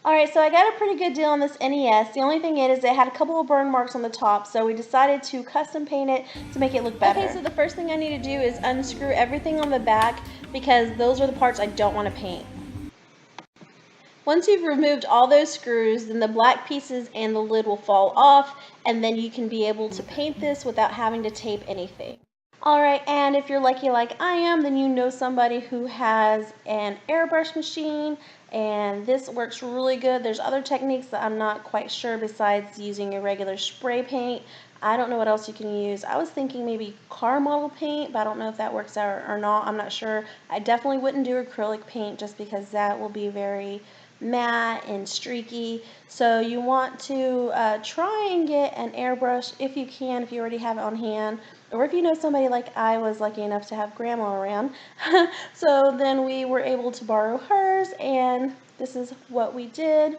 Alright, so I got a pretty good deal on this NES. The only thing is it had a couple of burn marks on the top, so we decided to custom paint it to make it look better. Okay, so the first thing I need to do is unscrew everything on the back because those are the parts I don't want to paint. Once you've removed all those screws, then the black pieces and the lid will fall off, and then you can be able to paint this without having to tape anything. Alright, and if you're lucky like I am, then you know somebody who has an airbrush machine, and this works really good. There's other techniques that I'm not quite sure besides using a regular spray paint. I don't know what else you can use. I was thinking maybe car model paint, but I don't know if that works out or not. I'm not sure. I definitely wouldn't do acrylic paint just because that will be very matte and streaky. So you want to try and get an airbrush if you can, if you already have it on hand, or if you know somebody like I was lucky enough to have grandma around. So then we were able to borrow hers, and this is what we did.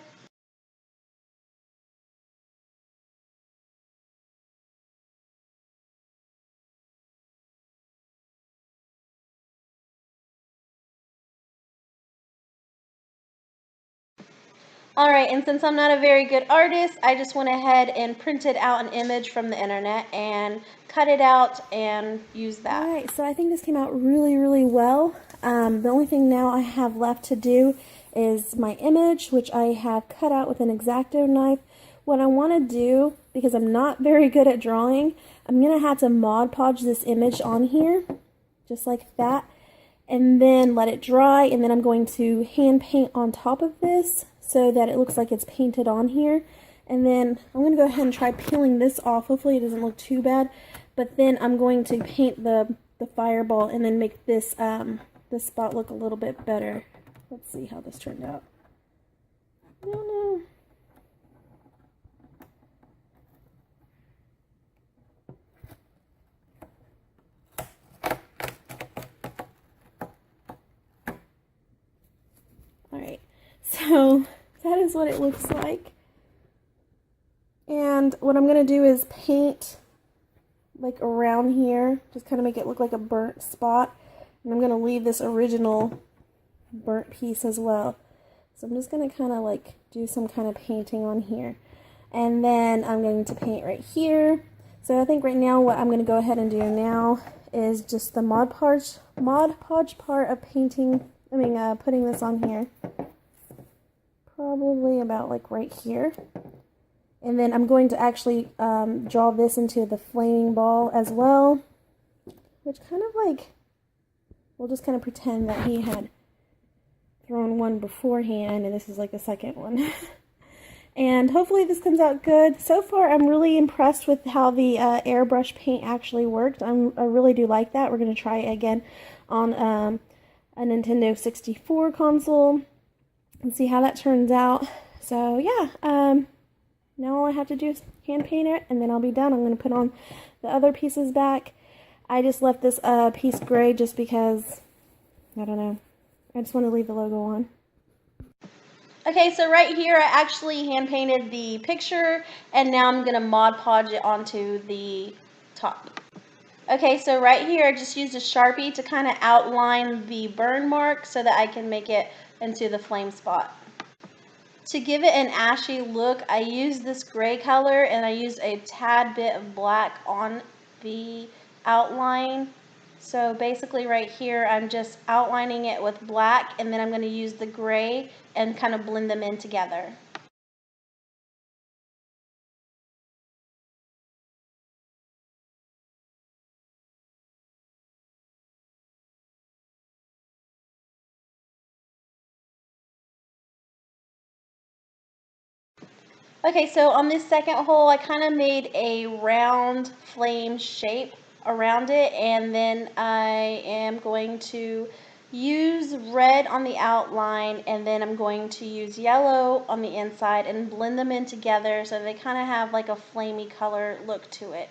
Alright, and since I'm not a very good artist, I just went ahead and printed out an image from the internet and cut it out and used that. Alright, so I think this came out really well. The only thing now I have left to do is my image, which I have cut out with an X-Acto knife. What I want to do, because I'm not very good at drawing, I'm going to have to Mod Podge this image on here, just like that, and then let it dry, and then I'm going to hand paint on top of this so that it looks like it's painted on here. And then I'm going to go ahead and try peeling this off. Hopefully it doesn't look too bad. But then I'm going to paint the fireball and then make this this spot look a little bit better. Let's see how this turned out. I don't know. Alright, so that is what it looks like. And what I'm going to do is paint like around here, just kind of make it look like a burnt spot. And I'm going to leave this original burnt piece as well. So I'm just going to kind of like do some kind of painting on here. And then I'm going to paint right here. So I think right now what I'm going to go ahead and do now is just the Mod Podge part of painting, putting this on here. Probably about like right here. And then I'm going to actually draw this into the flaming ball as well, which kind of like, we'll just kind of pretend that he had thrown one beforehand and this is like the second one. And hopefully this comes out good. So far I'm really impressed with how the airbrush paint actually worked. I really do like that. We're going to try it again on a Nintendo 64 console and see how that turns out. So yeah, now all I have to do is hand paint it, and then I'll be done. I'm going to put on the other pieces back. I just left this piece gray just because, I don't know, I just want to leave the logo on. Okay, so right here I actually hand painted the picture, and now I'm going to Mod Podge it onto the top. Okay, so right here I just used a Sharpie to kind of outline the burn mark so that I can make it into the flame spot. To give it an ashy look, I used this gray color and I used a tad bit of black on the outline. So basically right here, I'm just outlining it with black, and then I'm going to use the gray and kind of blend them in together. Okay, so on this second hole, I kind of made a round flame shape around it, and then I am going to use red on the outline, and then I'm going to use yellow on the inside and blend them in together so they kind of have like a flamey color look to it.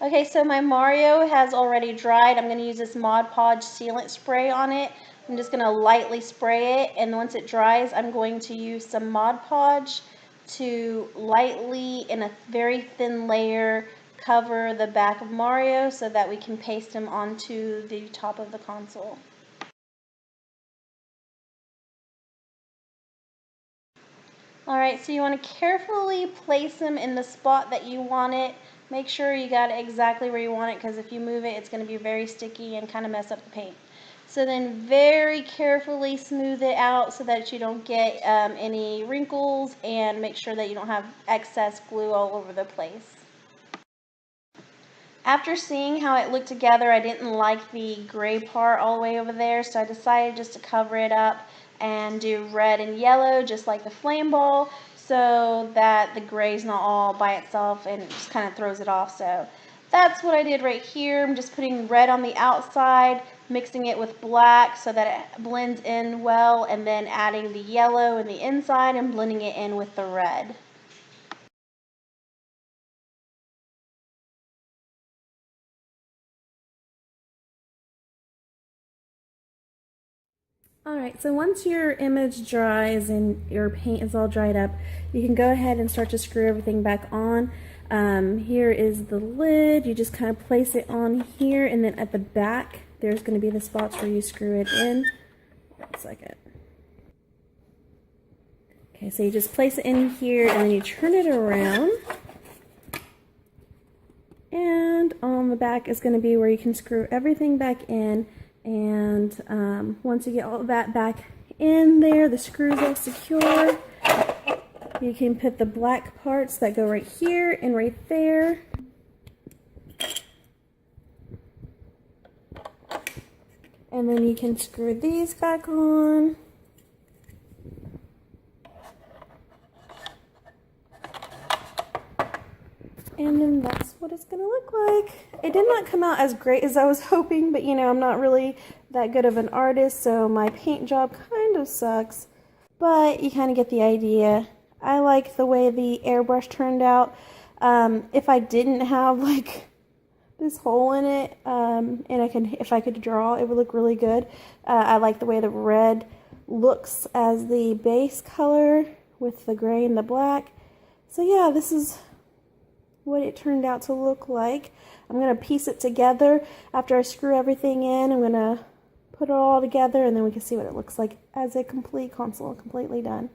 Okay, so my Mario has already dried. I'm going to use this Mod Podge sealant spray on it. I'm just going to lightly spray it, and once it dries, I'm going to use some Mod Podge to lightly, in a very thin layer, cover the back of Mario so that we can paste him onto the top of the console. Alright, so you want to carefully place them in the spot that you want it. Make sure you got it exactly where you want it, because if you move it, it's going to be very sticky and kind of mess up the paint. So then very carefully smooth it out so that you don't get any wrinkles, and make sure that you don't have excess glue all over the place. After seeing how it looked together, I didn't like the gray part all the way over there, so I decided just to cover it up and do red and yellow just like the flame ball, so that the gray's not all by itself and it just kind of throws it off. So that's what I did right here. I'm just putting red on the outside, mixing it with black so that it blends in well, and then adding the yellow in the inside and blending it in with the red. Alright, so once your image dries and your paint is all dried up, you can go ahead and start to screw everything back on. Here is the lid. You just kind of place it on here, and then at the back there's going to be the spots where you screw it in. 1 second. Okay, so you just place it in here and then you turn it around. And on the back is going to be where you can screw everything back in. And once you get all of that back in there, the screws all secure, you can put the black parts that go right here and right there. And then you can screw these back on. And then that's what it's going to look like. It did not come out as great as I was hoping, but you know, I'm not really that good of an artist, so my paint job kind of sucks. But you kind of get the idea. I like the way the airbrush turned out. If I didn't have like this hole in it, and if I could draw, it would look really good. I like the way the red looks as the base color with the gray and the black. So yeah, this is what it turned out to look like. I'm going to piece it together after I screw everything in. I'm going to put it all together, and then we can see what it looks like as a complete console, completely done.